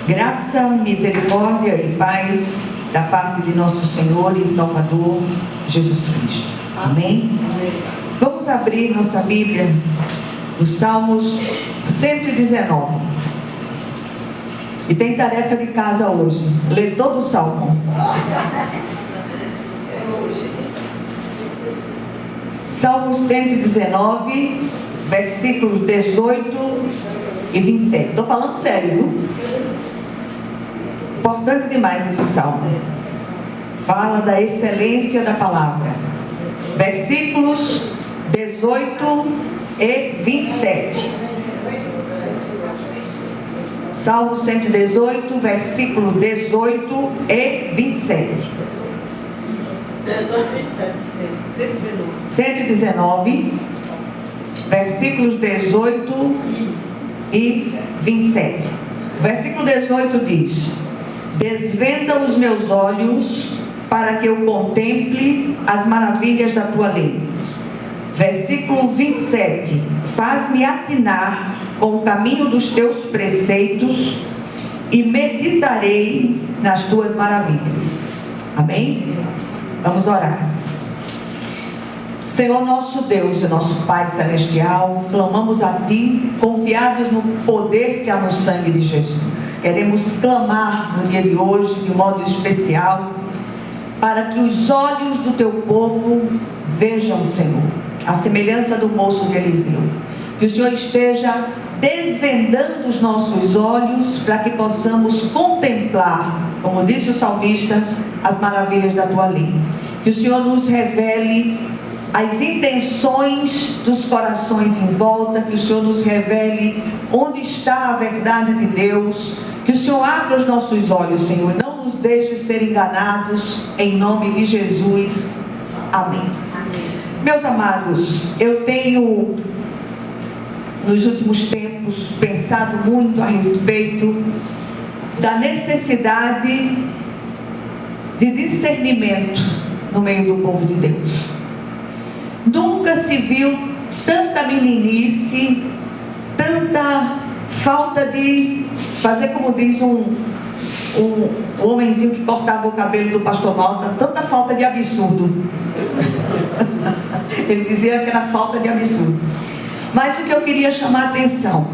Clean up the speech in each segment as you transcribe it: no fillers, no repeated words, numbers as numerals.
Graça, misericórdia e paz da parte de nosso Senhor e Salvador Jesus Cristo. Amém? Vamos abrir nossa Bíblia nos Salmos 119. E tem tarefa de casa hoje. Ler todo o Salmo. Salmo 119, versículos 18 e 27. Estou falando sério, viu? Importante demais esse salmo. Fala da excelência da palavra. Versículos 18 e 27. Salmo 118, versículo 18 e 27. 119, versículos 18 e 27. Versículo 18 diz: desvenda os meus olhos para que eu contemple as maravilhas da tua lei. Versículo 27: faz-me atinar com o caminho dos teus preceitos e meditarei nas tuas maravilhas. Amém? Vamos orar. Senhor nosso Deus e nosso Pai Celestial, clamamos a Ti, confiados no poder que há no sangue de Jesus. Queremos clamar no dia de hoje, de modo especial, para que os olhos do Teu povo vejam, Senhor, a semelhança do moço de Eliseu. Que o Senhor esteja desvendando os nossos olhos para que possamos contemplar, como disse o salmista, as maravilhas da Tua lei. Que o Senhor nos revele as intenções dos corações em volta, que o Senhor nos revele onde está a verdade de Deus, que o Senhor abra os nossos olhos, Senhor, não nos deixe ser enganados, em nome de Jesus. Amém. Meus amados, eu tenho, nos últimos tempos, pensado muito a respeito da necessidade de discernimento no meio do povo de Deus. Nunca se viu tanta meninice, tanta falta de fazer, como diz um homenzinho que cortava o cabelo do pastor Malta, tanta falta de absurdo. Ele dizia que era falta de absurdo. Mas o que eu queria chamar a atenção: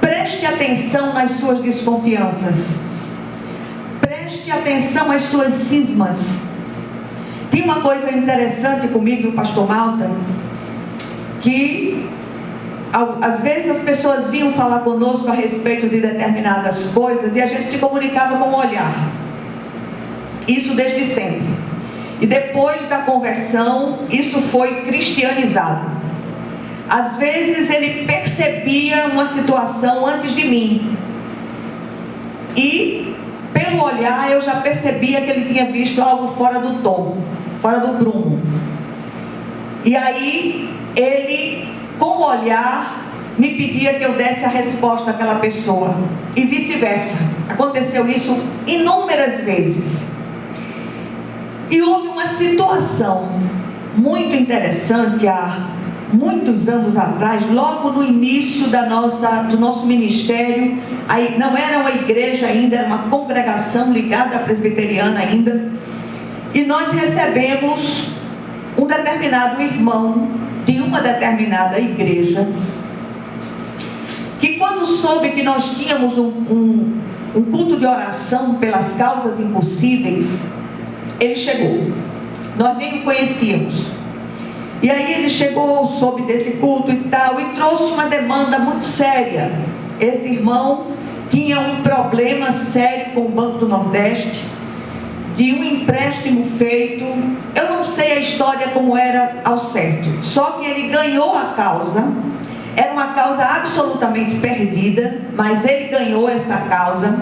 preste atenção nas suas desconfianças, preste atenção às suas cismas. Tem uma coisa interessante comigo e o pastor Malta, que às vezes as pessoas vinham falar conosco a respeito de determinadas coisas e a gente se comunicava com o olhar. Isso desde sempre. E depois da conversão, isso foi cristianizado. Às vezes ele percebia uma situação antes de mim, e pelo olhar eu já percebia que ele tinha visto algo fora do tom, fora do prumo. E aí ele, com o olhar, me pedia que eu desse a resposta àquela pessoa, e vice-versa. Aconteceu isso inúmeras vezes. E houve uma situação muito interessante há muitos anos atrás, logo no início do nosso ministério. Aí não era uma igreja ainda, era uma congregação ligada à presbiteriana ainda. E nós recebemos um determinado irmão de uma determinada igreja, que quando soube que nós tínhamos um culto de oração pelas causas impossíveis, ele chegou. Nós nem o conhecíamos. E aí ele chegou, soube desse culto e tal, e trouxe uma demanda muito séria. Esse irmão tinha um problema sério com o Banco do Nordeste, de um empréstimo feito. Eu não sei a história como era ao certo, só que ele ganhou a causa. Era uma causa absolutamente perdida, mas ele ganhou essa causa.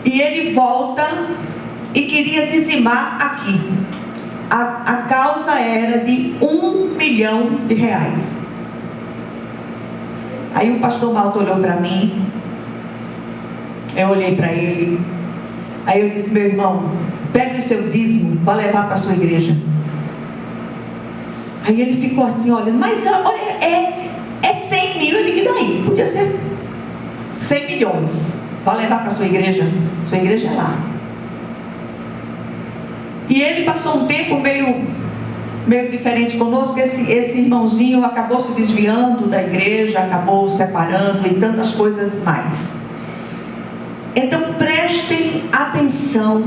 E ele volta e queria dizimar aqui. A causa era de R$1 milhão. Aí o pastor Malta olhou para mim, eu olhei para ele, aí eu disse: meu irmão, pegue o seu dízimo para levar para a sua igreja. Aí ele ficou assim olhando, mas olha, é 100 mil, ele que daí, podia ser milhões. Pode levar para sua igreja é lá. E ele passou um tempo meio diferente conosco. Esse irmãozinho acabou se desviando da igreja, acabou separando e tantas coisas mais. Então prestem atenção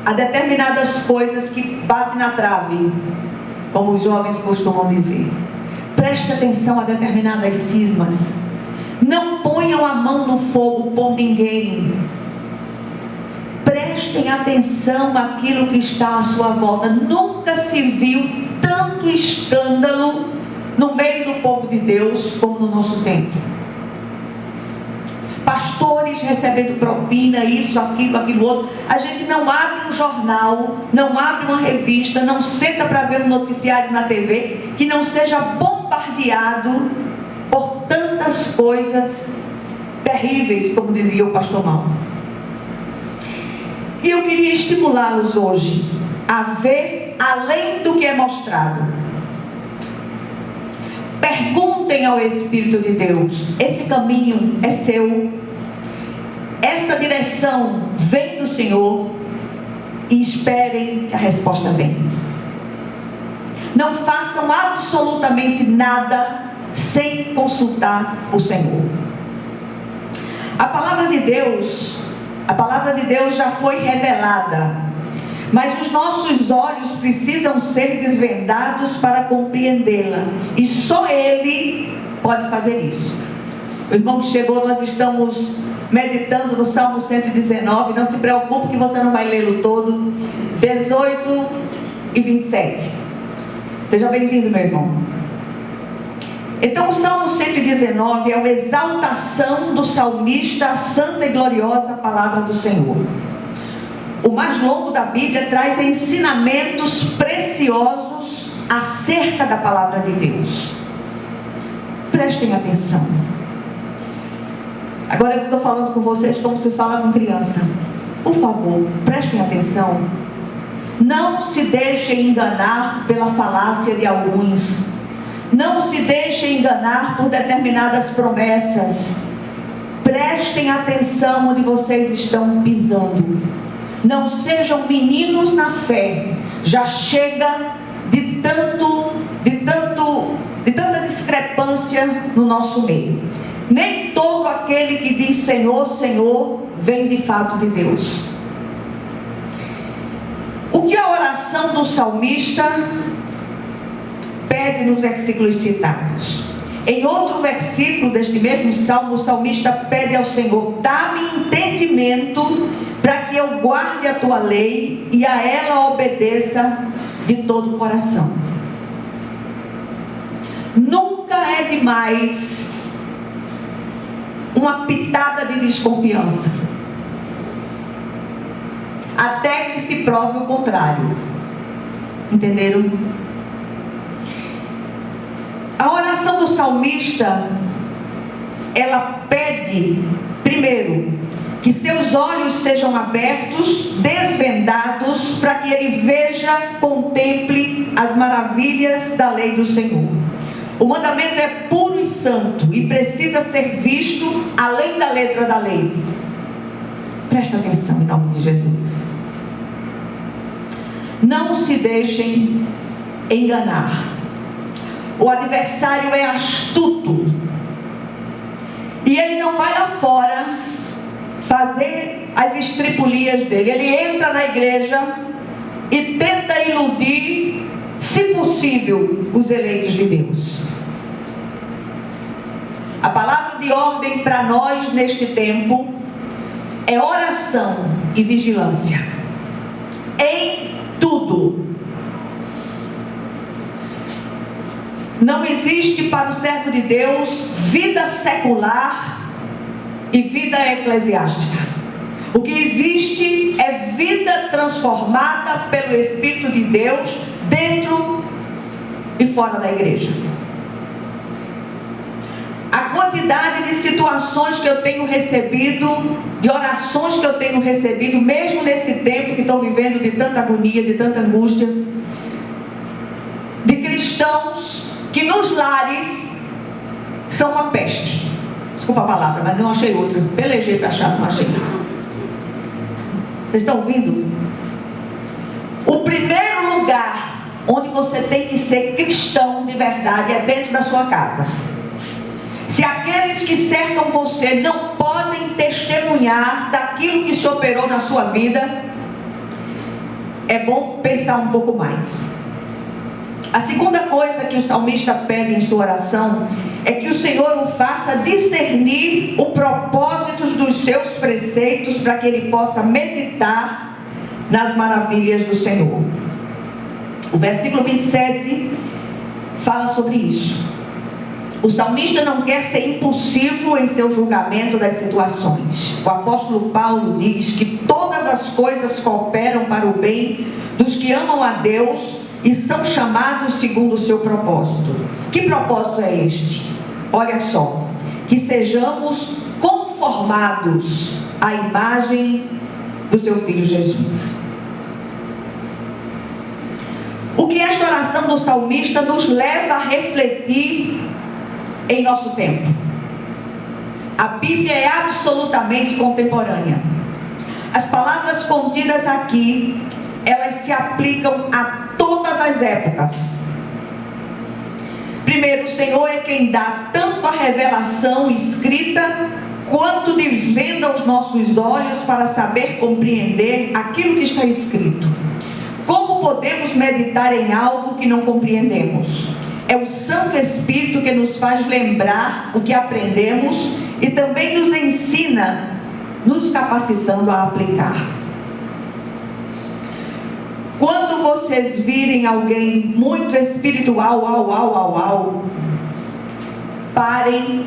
a determinadas coisas que batem na trave, como os jovens costumam dizer. Preste atenção a determinadas cismas. Não ponham a mão no fogo por ninguém. Prestem atenção àquilo que está à sua volta. Nunca se viu tanto escândalo no meio do povo de Deus como no nosso tempo. Pastores recebendo propina, isso, aquilo outro. A gente não abre um jornal, não abre uma revista, não senta para ver um noticiário na TV que não seja bombardeado por tantas coisas terríveis, como diria o pastor Mauro. E eu queria estimulá-los hoje a ver além do que é mostrado. Perguntem ao Espírito de Deus: esse caminho é seu? Essa direção vem do Senhor? E esperem que a resposta venha. Não façam absolutamente nada sem consultar o Senhor. A palavra de Deus já foi revelada, mas os nossos olhos precisam ser desvendados para compreendê-la, e só Ele pode fazer isso. O irmão que chegou, nós estamos meditando no Salmo 119, não se preocupe que você não vai lê-lo todo, 18 e 27. Seja bem-vindo, meu irmão. Então o Salmo 119 é uma exaltação do salmista à santa e gloriosa palavra do Senhor. O mais longo da Bíblia traz ensinamentos preciosos acerca da palavra de Deus. Prestem atenção. Agora eu estou falando com vocês como se fala com criança. Por favor, prestem atenção. Não se deixem enganar pela falácia de alguns. Não se deixem enganar por determinadas promessas. Prestem atenção onde vocês estão pisando. Não sejam meninos na fé. Já chega de tanta discrepância no nosso meio. Nem todo aquele que diz Senhor, Senhor, vem de fato de Deus. O que a oração do salmista pede nos versículos citados? Em outro versículo deste mesmo salmo, o salmista pede ao Senhor: dá-me entendimento para que eu guarde a tua lei e a ela obedeça de todo o coração. Nunca é demais uma pitada de desconfiança, até que se prove o contrário. Entenderam? A oração do salmista, ela pede, primeiro, que seus olhos sejam abertos, desvendados, para que ele veja, contemple as maravilhas da lei do Senhor. O mandamento é puro e santo e precisa ser visto além da letra da lei. Presta atenção em nome de Jesus. Não se deixem enganar. O adversário é astuto e ele não vai lá fora fazer as estripulias dele. Ele entra na igreja e tenta iludir, se possível, os eleitos de Deus. A palavra de ordem para nós neste tempo é oração e vigilância em tudo. Não existe para o servo de Deus vida secular e vida eclesiástica. O que existe é vida transformada pelo Espírito de Deus dentro e fora da igreja. A quantidade de situações que eu tenho recebido, de orações que eu tenho recebido, mesmo nesse tempo que estou vivendo de tanta agonia, de tanta angústia, de cristãos que nos lares são uma peste. Desculpa a palavra, mas não achei outra. Pelejei para achar, não achei. Vocês estão ouvindo? O primeiro lugar onde você tem que ser cristão de verdade é dentro da sua casa. Se aqueles que cercam você não podem testemunhar daquilo que se operou na sua vida, é bom pensar um pouco mais. A segunda coisa que o salmista pede em sua oração é que o Senhor o faça discernir o propósito dos seus preceitos, para que ele possa meditar nas maravilhas do Senhor. O versículo 27 fala sobre isso. O salmista não quer ser impulsivo em seu julgamento das situações. O apóstolo Paulo diz que todas as coisas cooperam para o bem dos que amam a Deus e são chamados segundo o seu propósito. Que propósito é este? Olha só, que sejamos conformados à imagem do seu Filho Jesus. O que esta oração do salmista nos leva a refletir em nosso tempo? A Bíblia é absolutamente contemporânea. As palavras contidas aqui, elas se aplicam a todas as épocas. Primeiro, o Senhor é quem dá tanto a revelação escrita, quanto desvenda os nossos olhos para saber compreender aquilo que está escrito. Como podemos meditar em algo que não compreendemos? É o Santo Espírito que nos faz lembrar o que aprendemos e também nos ensina, nos capacitando a aplicar. Quando vocês virem alguém muito espiritual, parem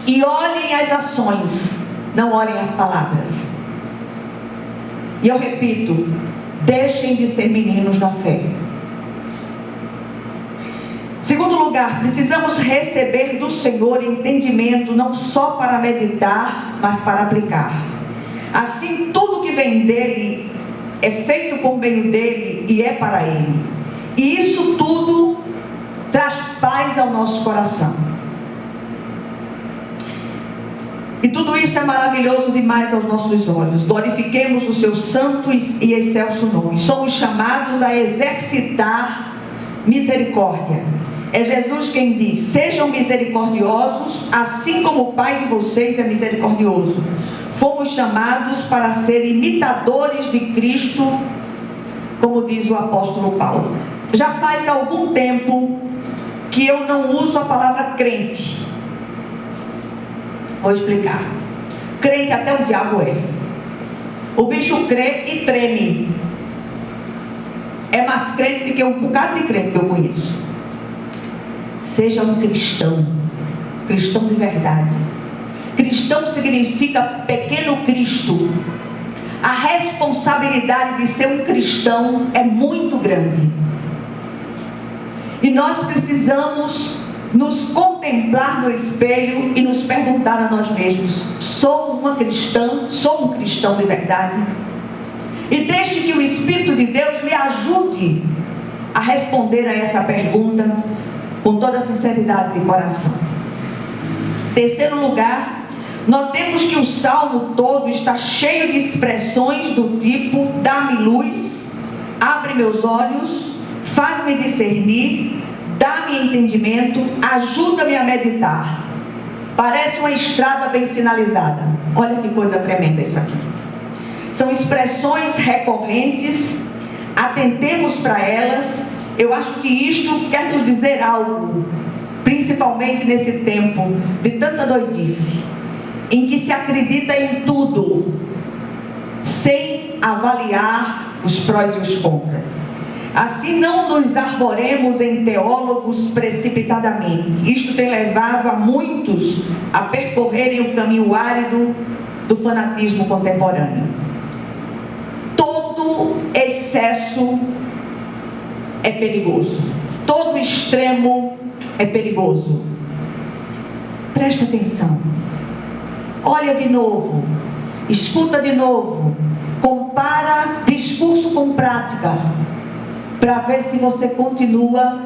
e olhem as ações, não olhem as palavras. E eu repito, deixem de ser meninos da fé. Segundo lugar, precisamos receber do Senhor entendimento, não só para meditar, mas para aplicar. Assim, tudo que vem dele é feito por meio dele e é para ele. E isso tudo traz paz ao nosso coração. E tudo isso é maravilhoso demais aos nossos olhos. Glorifiquemos o seu santo e excelso nome. Somos chamados a exercitar misericórdia. É Jesus quem diz: sejam misericordiosos, assim como o Pai de vocês é misericordioso. Fomos chamados para ser imitadores de Cristo, como diz o apóstolo Paulo. Já faz algum tempo que eu não uso a palavra crente. Vou explicar. Crente até o diabo é. O bicho crê e treme. É mais crente do que um bocado de crente que eu conheço. Seja um cristão. Cristão de verdade. Cristão significa pequeno Cristo. A responsabilidade de ser um cristão é muito grande. E nós precisamos nos contemplar no espelho e nos perguntar a nós mesmos: sou uma cristã? Sou um cristão de verdade? E deixe que o Espírito de Deus lhe ajude a responder a essa pergunta com toda a sinceridade de coração. Terceiro lugar, notemos que o salmo todo está cheio de expressões do tipo: dá-me luz, abre meus olhos, faz-me discernir, dá-me entendimento, ajuda-me a meditar. Parece uma estrada bem sinalizada. Olha que coisa tremenda isso aqui. São expressões recorrentes, atentemos para elas. Eu acho que isto quer nos dizer algo, principalmente nesse tempo de tanta doidice, em que se acredita em tudo, sem avaliar os prós e os contras. Assim não nos arvoremos em teólogos precipitadamente. Isto tem levado a muitos a percorrerem o caminho árido do fanatismo contemporâneo. Todo excesso é perigoso. Todo extremo é perigoso. Preste atenção. Olha de novo. Escuta de novo. Compara discurso com prática, para ver se você continua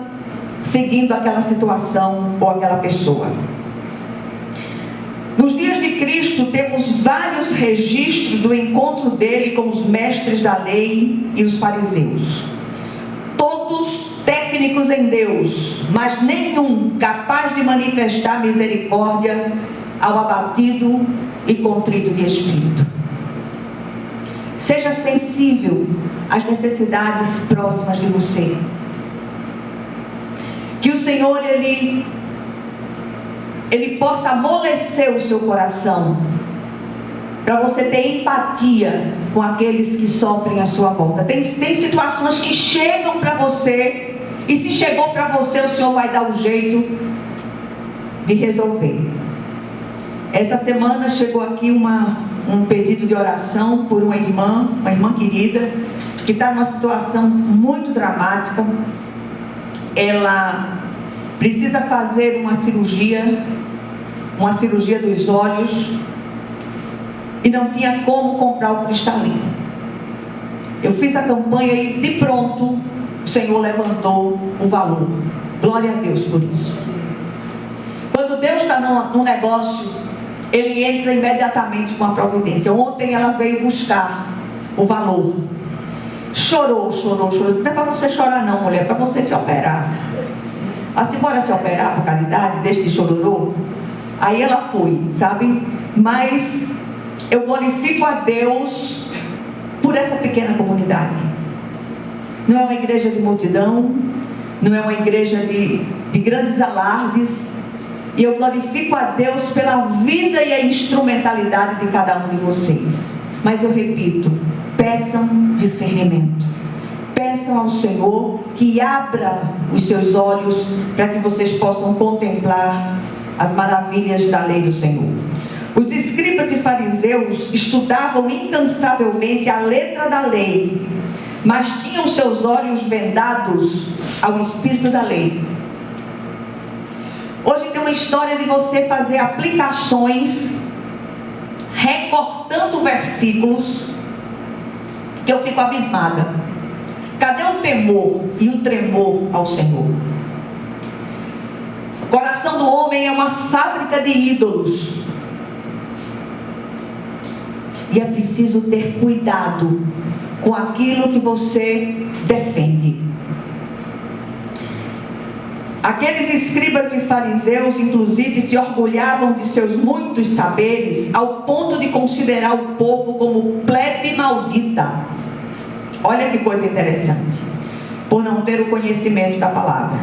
seguindo aquela situação ou aquela pessoa. Nos dias de Cristo, temos vários registros do encontro dele com os mestres da lei e os fariseus. Todos técnicos em Deus, mas nenhum capaz de manifestar misericórdia ao abatido e contrito de espírito. Seja sensível às necessidades próximas de você. Que o Senhor, Ele possa amolecer o seu coração, para você ter empatia com aqueles que sofrem à sua volta. Tem situações que chegam para você, e se chegou para você, o Senhor vai dar um jeito de resolver. Essa semana chegou aqui um pedido de oração por uma irmã querida, que está numa situação muito dramática. Ela precisa fazer uma cirurgia dos olhos, e não tinha como comprar o cristalino. Eu fiz a campanha e de pronto o Senhor levantou o valor. Glória a Deus por isso. Quando Deus está num negócio, Ele entra imediatamente com a providência. Ontem ela veio buscar o valor. Chorou. Não é para você chorar não, mulher, é para você se operar. Assim, bora se operar por caridade, deixa de chororô. Aí ela foi, sabe? Mas eu glorifico a Deus por essa pequena comunidade. Não é uma igreja de multidão, não é uma igreja de grandes alardes. E eu glorifico a Deus pela vida e a instrumentalidade de cada um de vocês. Mas eu repito, peçam discernimento. Peçam ao Senhor que abra os seus olhos para que vocês possam contemplar as maravilhas da lei do Senhor. Os escribas e fariseus estudavam incansavelmente a letra da lei, mas tinham seus olhos vendados ao espírito da lei. Hoje tem uma história de você fazer aplicações, recortando versículos, que eu fico abismada. Cadê o temor e o tremor ao Senhor? O coração do homem é uma fábrica de ídolos. E é preciso ter cuidado com aquilo que você defende. Aqueles escribas e fariseus, inclusive, se orgulhavam de seus muitos saberes, ao ponto de considerar o povo como plebe maldita. Olha que coisa interessante, por não ter o conhecimento da palavra.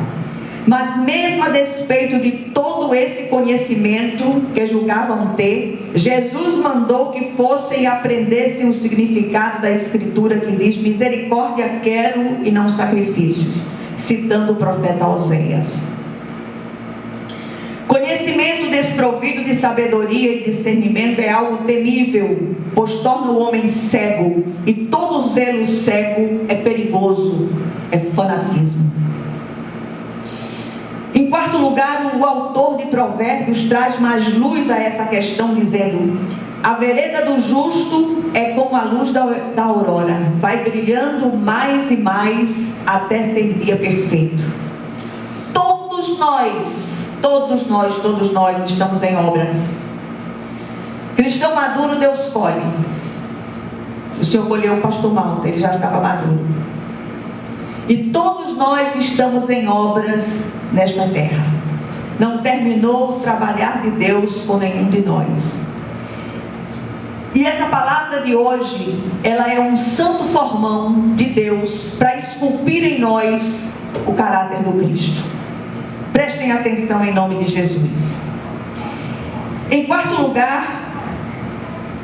Mas mesmo a despeito de todo esse conhecimento que julgavam ter, Jesus mandou que fossem e aprendessem o significado da escritura que diz: misericórdia quero e não sacrifícios, citando o profeta Oséias. Conhecimento desprovido de sabedoria e discernimento é algo temível, pois torna o homem cego, e todo zelo cego é perigoso, é fanatismo. Em quarto lugar, o autor de Provérbios traz mais luz a essa questão, dizendo: a vereda do justo é como a luz da aurora, vai brilhando mais e mais até ser dia perfeito. Todos nós estamos em obras. Cristão maduro, Deus colhe. O Senhor colheu o pastor Malta, ele já estava maduro. E todos nós estamos em obras nesta terra. Não terminou o trabalhar de Deus com nenhum de nós. E essa palavra de hoje, ela é um santo formão de Deus para esculpir em nós o caráter do Cristo. Prestem atenção em nome de Jesus. Em quarto lugar,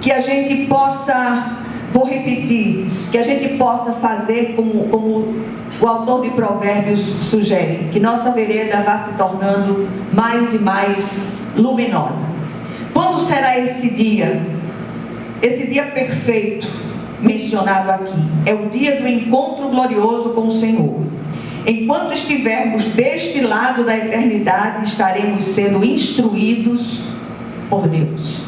que a gente possa, vou repetir, que a gente possa fazer como o autor de Provérbios sugere, que nossa vereda vá se tornando mais e mais luminosa. Quando será esse dia? Esse dia perfeito mencionado aqui é o dia do encontro glorioso com o Senhor. Enquanto estivermos deste lado da eternidade, estaremos sendo instruídos por Deus.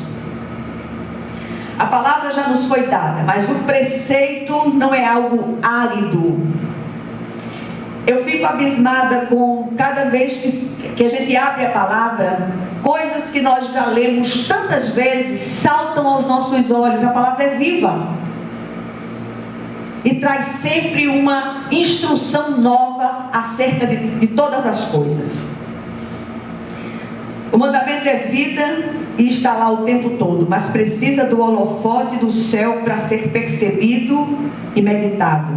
A palavra já nos foi dada, mas o preceito não é algo árido. Eu fico abismada com cada vez que que a gente abre a palavra, coisas que nós já lemos tantas vezes saltam aos nossos olhos. A palavra é viva e traz sempre uma instrução nova acerca de todas as coisas. O mandamento é vida e está lá o tempo todo, mas precisa do holofote do céu para ser percebido e meditado,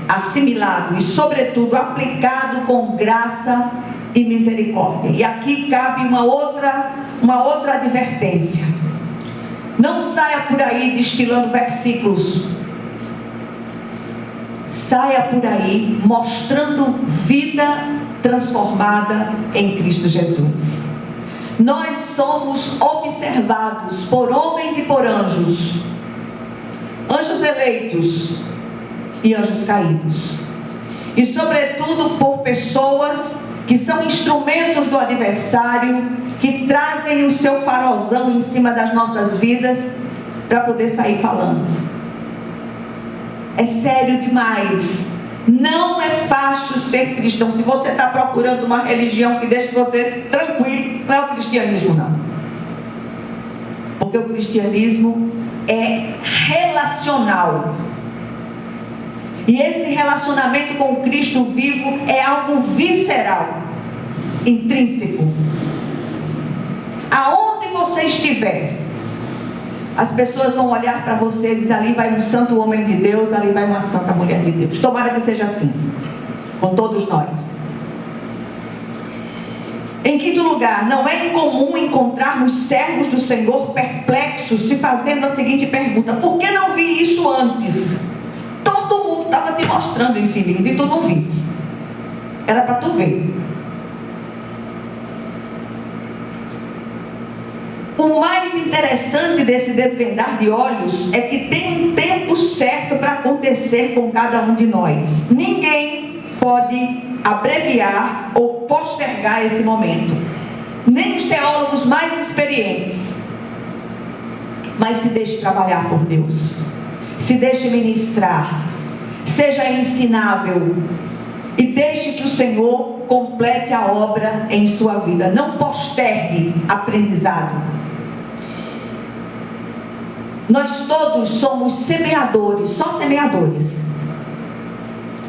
assimilado e, sobretudo, aplicado com graça e misericórdia. E aqui cabe uma outra advertência. Não saia por aí destilando versículos. Saia por aí mostrando vida transformada em Cristo Jesus. Nós somos observados por homens e por anjos, anjos eleitos e anjos caídos, e sobretudo por pessoas que são instrumentos do adversário, que trazem o seu farolzão em cima das nossas vidas para poder sair falando. É sério demais. Não é fácil ser cristão. Se você está procurando uma religião que deixe você tranquilo, não é o cristianismo, não. Porque o cristianismo é relacional. E esse relacionamento com o Cristo vivo é algo visceral, intrínseco. Aonde você estiver, as pessoas vão olhar para você e dizer: ali vai um santo homem de Deus, ali vai uma santa mulher de Deus. Tomara que seja assim, com todos nós. Em quinto lugar, não é incomum encontrarmos servos do Senhor perplexos, se fazendo a seguinte pergunta: por que não vi isso antes? Todo mundo estava te mostrando infeliz e tu não visse. Era para tu ver. O mais interessante desse desvendar de olhos é que tem um tempo certo para acontecer com cada um de nós. Ninguém pode abreviar ou postergar esse momento, nem os teólogos mais experientes. Mas se deixe trabalhar por Deus, se deixe ministrar, seja ensinável e deixe que o Senhor complete a obra em sua vida. Não postergue aprendizado. Nós todos somos semeadores, só semeadores.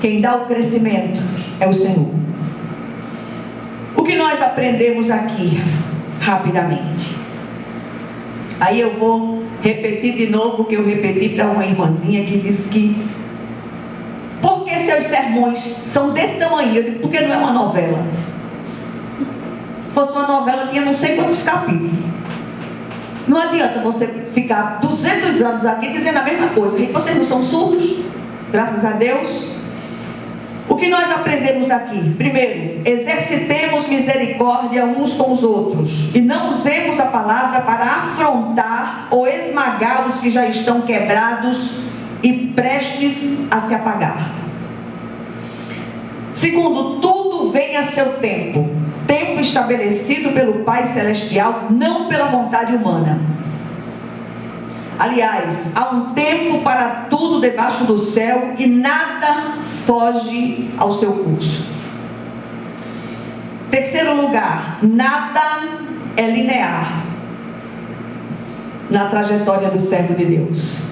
Quem dá o crescimento é o Senhor. O que nós aprendemos aqui, rapidamente? Aí eu vou repetir de novo o que eu repeti para uma irmãzinha que disse que: por que seus sermões são desse tamanho? Eu digo: porque não é uma novela. Se fosse uma novela, tinha não sei quantos capítulos. Não adianta você ficar 200 anos aqui dizendo a mesma coisa. E vocês não são surdos? Graças a Deus. O que nós aprendemos aqui? Primeiro, exercitemos misericórdia uns com os outros e não usemos a palavra para afrontar ou esmagar os que já estão quebrados e prestes a se apagar. Segundo, tudo vem a seu tempo, tempo estabelecido pelo Pai Celestial, não pela vontade humana. Aliás, há um tempo para tudo debaixo do céu e nada foge ao seu curso. Terceiro lugar, nada é linear na trajetória do servo de Deus.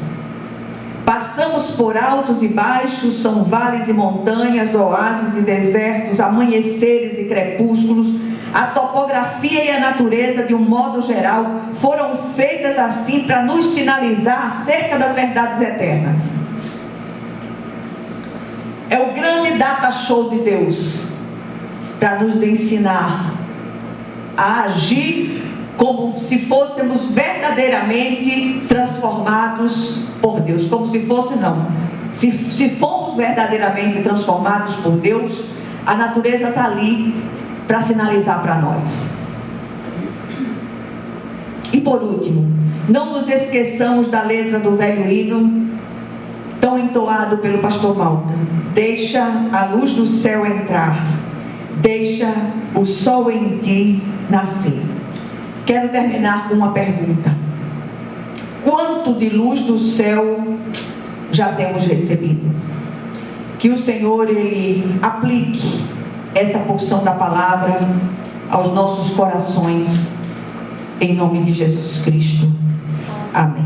Passamos por altos e baixos, são vales e montanhas, oásis e desertos, amanheceres e crepúsculos. A topografia e a natureza, de um modo geral, foram feitas assim para nos sinalizar acerca das verdades eternas. É o grande data show de Deus para nos ensinar a agir como se fôssemos verdadeiramente transformados por Deus. Como se fosse, não. Se fomos verdadeiramente transformados por Deus, a natureza está ali para sinalizar para nós. E por último, não nos esqueçamos da letra do velho hino, tão entoado pelo pastor Malta: deixa a luz do céu entrar, deixa o sol em ti nascer. Quero terminar com uma pergunta: quanto de luz do céu já temos recebido? Que o Senhor, Ele aplique essa porção da palavra aos nossos corações, em nome de Jesus Cristo. Amém.